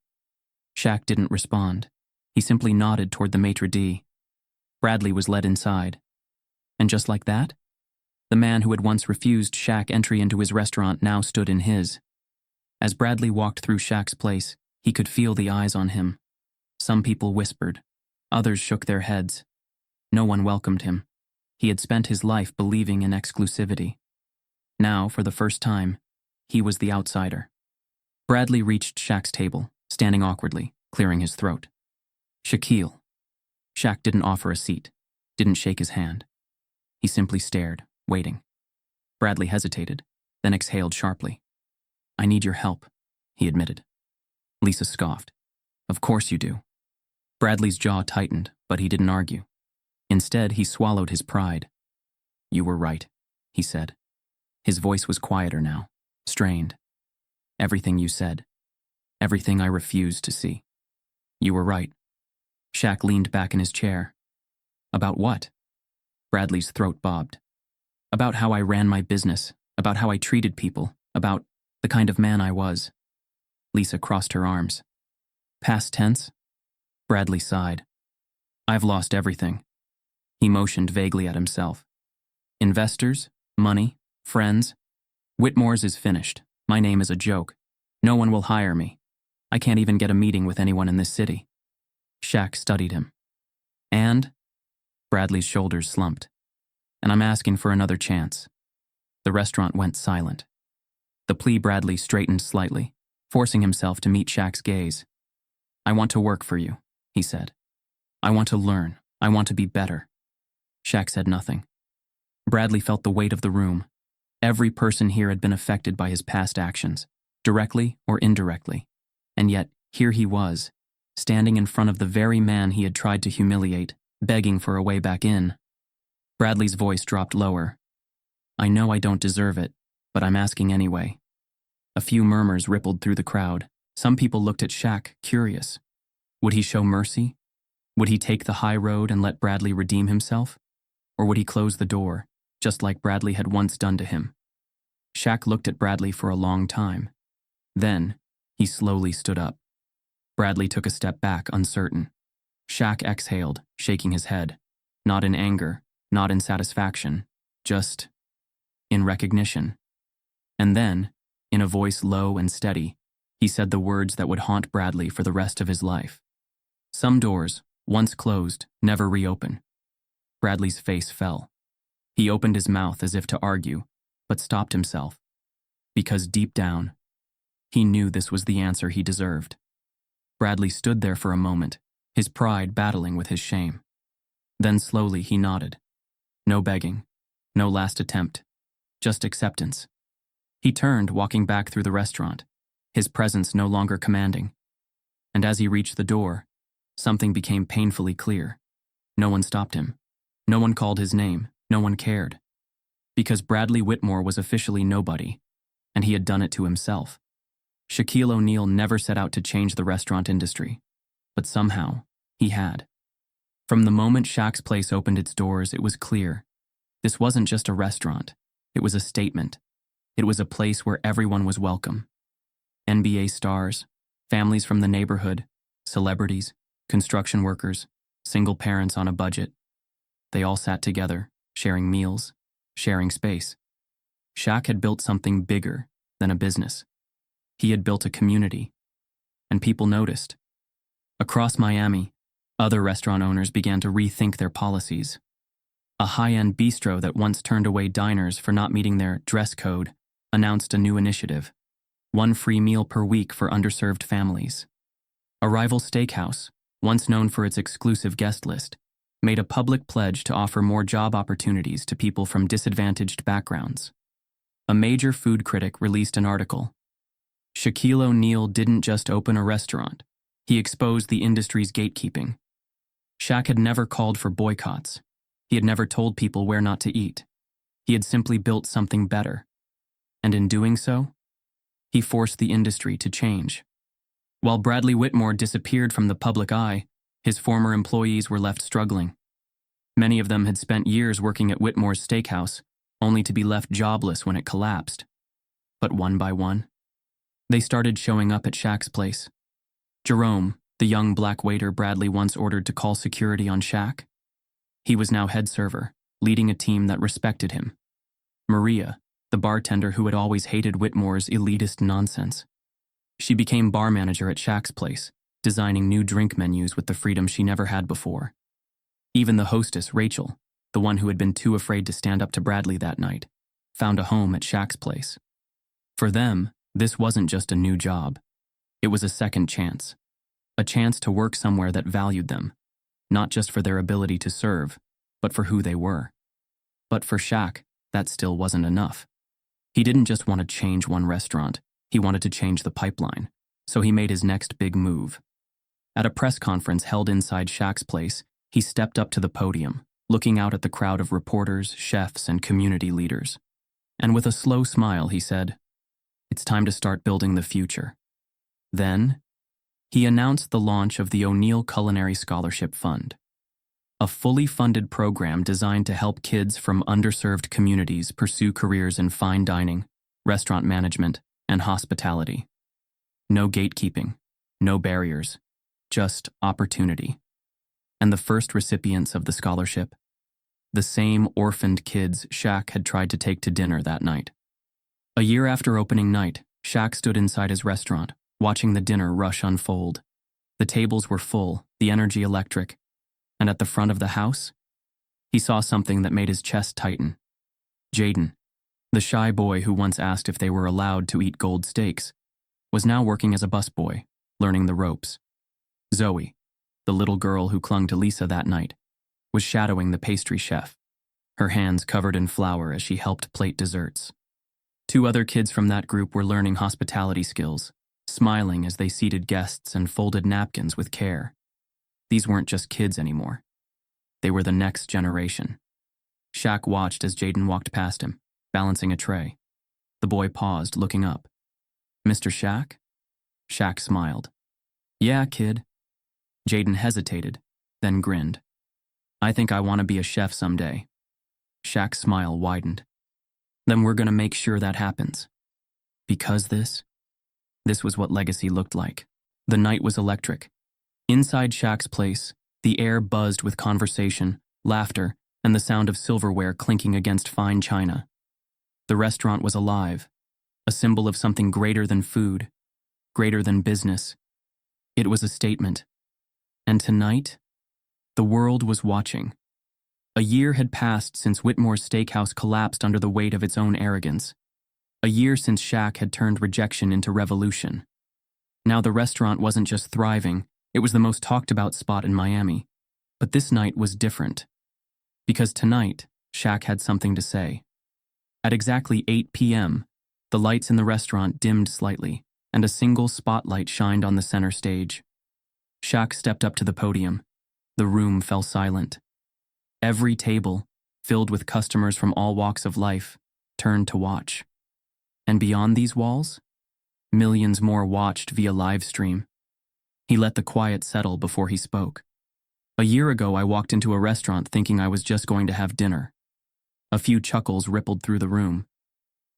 A: Shaq didn't respond. He simply nodded toward the maitre d'. Bradley was led inside. And just like that, the man who had once refused Shaq entry into his restaurant now stood in his. As Bradley walked through Shaq's place, he could feel the eyes on him. Some people whispered. Others shook their heads. No one welcomed him. He had spent his life believing in exclusivity. Now, for the first time, he was the outsider. Bradley reached Shaq's table, standing awkwardly, clearing his throat. Shaquille. Shaq didn't offer a seat, didn't shake his hand. He simply stared, waiting. Bradley hesitated, then exhaled sharply. I need your help, he admitted. Lisa scoffed. Of course you do. Bradley's jaw tightened, but he didn't argue. Instead, he swallowed his pride. You were right, he said. His voice was quieter now, strained. Everything you said. Everything I refused to see. You were right. Shaq leaned back in his chair. About what? Bradley's throat bobbed. About how I ran my business, about how I treated people, about the kind of man I was. Lisa crossed her arms. Past tense? Bradley sighed. I've lost everything. He motioned vaguely at himself. Investors, money, friends. Whitmore's is finished. My name is a joke. No one will hire me. I can't even get a meeting with anyone in this city. Shaq studied him. And? Bradley's shoulders slumped. And I'm asking for another chance. The restaurant went silent. The plea Bradley straightened slightly, forcing himself to meet Shaq's gaze. I want to work for you, he said. I want to learn. I want to be better. Shaq said nothing. Bradley felt the weight of the room. Every person here had been affected by his past actions, directly or indirectly. And yet, here he was, standing in front of the very man he had tried to humiliate, begging for a way back in. Bradley's voice dropped lower. I know I don't deserve it, but I'm asking anyway. A few murmurs rippled through the crowd. Some people looked at Shaq, curious. Would he show mercy? Would he take the high road and let Bradley redeem himself? Or would he close the door, just like Bradley had once done to him? Shaq looked at Bradley for a long time. Then, he slowly stood up. Bradley took a step back, uncertain. Shaq exhaled, shaking his head. Not in anger, not in satisfaction, just in recognition. And then, in a voice low and steady, he said the words that would haunt Bradley for the rest of his life. Some doors, once closed, never reopen. Bradley's face fell. He opened his mouth as if to argue, but stopped himself. Because deep down, he knew this was the answer he deserved. Bradley stood there for a moment, his pride battling with his shame. Then slowly he nodded. No begging, no last attempt, just acceptance. He turned, walking back through the restaurant, his presence no longer commanding. And as he reached the door, something became painfully clear. No one stopped him. No one called his name. No one cared. Because Bradley Whitmore was officially nobody, and he had done it to himself. Shaquille O'Neal never set out to change the restaurant industry, but somehow, he had. From the moment Shaq's Place opened its doors, it was clear. This wasn't just a restaurant. It was a statement. It was a place where everyone was welcome. NBA stars, families from the neighborhood, celebrities, construction workers, single parents on a budget. They all sat together, sharing meals, sharing space. Shaq had built something bigger than a business. He had built a community, and people noticed. Across Miami, other restaurant owners began to rethink their policies. A high-end bistro that once turned away diners for not meeting their dress code announced a new initiative: one free meal per week for underserved families. A rival steakhouse, once known for its exclusive guest list, made a public pledge to offer more job opportunities to people from disadvantaged backgrounds. A major food critic released an article. Shaquille O'Neal didn't just open a restaurant, he exposed the industry's gatekeeping. Shaq had never called for boycotts. He had never told people where not to eat. He had simply built something better. And in doing so, he forced the industry to change. While Bradley Whitmore disappeared from the public eye, his former employees were left struggling. Many of them had spent years working at Whitmore's steakhouse, only to be left jobless when it collapsed. But one by one, they started showing up at Shaq's Place. Jerome, the young black waiter Bradley once ordered to call security on Shaq. He was now head server, leading a team that respected him. Maria, the bartender who had always hated Whitmore's elitist nonsense. She became bar manager at Shaq's Place, designing new drink menus with the freedom she never had before. Even the hostess, Rachel, the one who had been too afraid to stand up to Bradley that night, found a home at Shaq's Place. For them, this wasn't just a new job. It was a second chance. A chance to work somewhere that valued them, not just for their ability to serve, but for who they were. But for Shaq, that still wasn't enough. He didn't just want to change one restaurant, he wanted to change the pipeline, so he made his next big move. At a press conference held inside Shaq's Place, he stepped up to the podium, looking out at the crowd of reporters, chefs, and community leaders. And with a slow smile, he said, "It's time to start building the future." Then, he announced the launch of the O'Neal Culinary Scholarship Fund, a fully funded program designed to help kids from underserved communities pursue careers in fine dining, restaurant management, and hospitality. No gatekeeping, no barriers, just opportunity. And the first recipients of the scholarship, the same orphaned kids Shaq had tried to take to dinner that night. A year after opening night, Shaq stood inside his restaurant, watching the dinner rush unfold. The tables were full, the energy electric, and at the front of the house, he saw something that made his chest tighten. Jaden, the shy boy who once asked if they were allowed to eat gold steaks, was now working as a busboy, learning the ropes. Zoe, the little girl who clung to Lisa that night, was shadowing the pastry chef, her hands covered in flour as she helped plate desserts. 2 other kids from that group were learning hospitality skills, smiling as they seated guests and folded napkins with care. These weren't just kids anymore. They were the next generation. Shaq watched as Jaden walked past him, balancing a tray. The boy paused, looking up. "Mr. Shaq?" Shaq smiled. "Yeah, kid." Jaden hesitated, then grinned. "I think I want to be a chef someday." Shaq's smile widened. "Then we're going to make sure that happens." Because this was what legacy looked like. The night was electric. Inside Shaq's Place, the air buzzed with conversation, laughter, and the sound of silverware clinking against fine china. The restaurant was alive, a symbol of something greater than food, greater than business. It was a statement. And tonight, the world was watching. A year had passed since Whitmore's steakhouse collapsed under the weight of its own arrogance. A year since Shaq had turned rejection into revolution. Now the restaurant wasn't just thriving, it was the most talked about spot in Miami. But this night was different. Because tonight, Shaq had something to say. At exactly 8 p.m., the lights in the restaurant dimmed slightly, and a single spotlight shined on the center stage. Shaq stepped up to the podium. The room fell silent. Every table, filled with customers from all walks of life, turned to watch. And beyond these walls, millions more watched via live stream. He let the quiet settle before he spoke. A year ago, I walked into a restaurant thinking I was just going to have dinner. A few chuckles rippled through the room.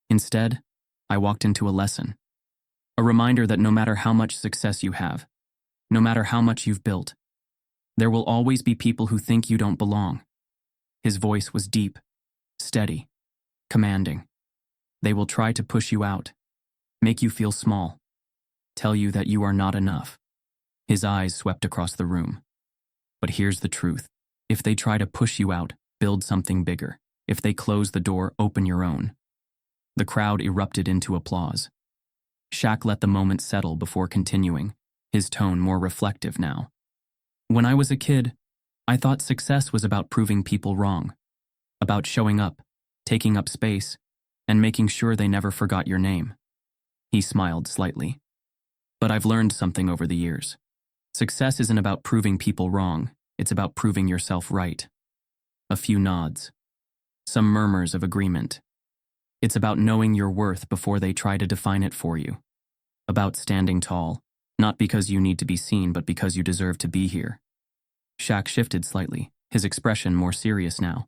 A: Instead, I walked into a lesson. A reminder that no matter how much success you have, no matter how much you've built, there will always be people who think you don't belong. His voice was deep, steady, commanding. They will try to push you out, make you feel small, tell you that you are not enough. His eyes swept across the room. But here's the truth. If they try to push you out, build something bigger. If they close the door, open your own. The crowd erupted into applause. Shaq let the moment settle before continuing, his tone more reflective now. When I was a kid, I thought success was about proving people wrong, about showing up, taking up space, and making sure they never forgot your name. He smiled slightly. But I've learned something over the years. Success isn't about proving people wrong, it's about proving yourself right. A few nods. Some murmurs of agreement. It's about knowing your worth before they try to define it for you. About standing tall, not because you need to be seen, but because you deserve to be here. Shaq shifted slightly, his expression more serious now.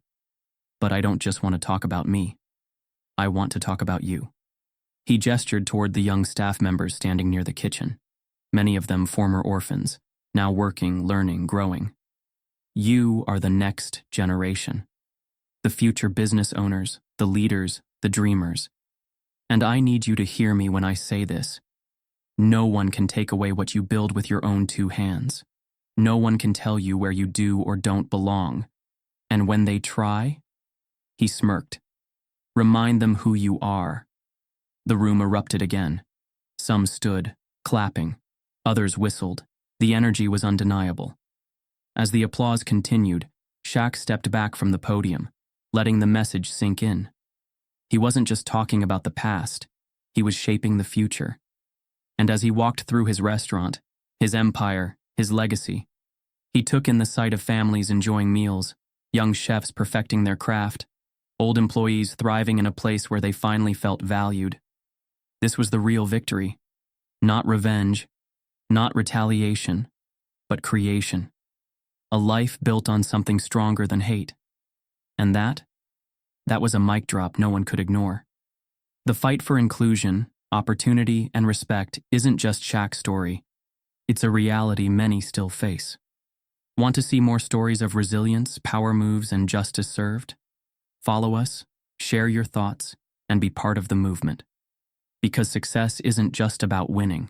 A: But I don't just want to talk about me. I want to talk about you. He gestured toward the young staff members standing near the kitchen, many of them former orphans, now working, learning, growing. You are the next generation. The future business owners, the leaders, the dreamers. And I need you to hear me when I say this. No one can take away what you build with your own two hands. No one can tell you where you do or don't belong. And when they try, he smirked. Remind them who you are. The room erupted again. Some stood, clapping. Others whistled. The energy was undeniable. As the applause continued, Shaq stepped back from the podium, letting the message sink in. He wasn't just talking about the past, he was shaping the future. And as he walked through his restaurant, his empire, his legacy, he took in the sight of families enjoying meals, young chefs perfecting their craft, old employees thriving in a place where they finally felt valued. This was the real victory. Not revenge, not retaliation, but creation. A life built on something stronger than hate. And that was a mic drop no one could ignore. The fight for inclusion, opportunity, and respect isn't just Shaq's story. It's a reality many still face. Want to see more stories of resilience, power moves, and justice served? Follow us, share your thoughts, and be part of the movement. Because success isn't just about winning.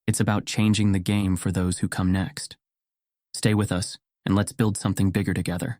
A: It's about changing the game for those who come next. Stay with us, and let's build something bigger together.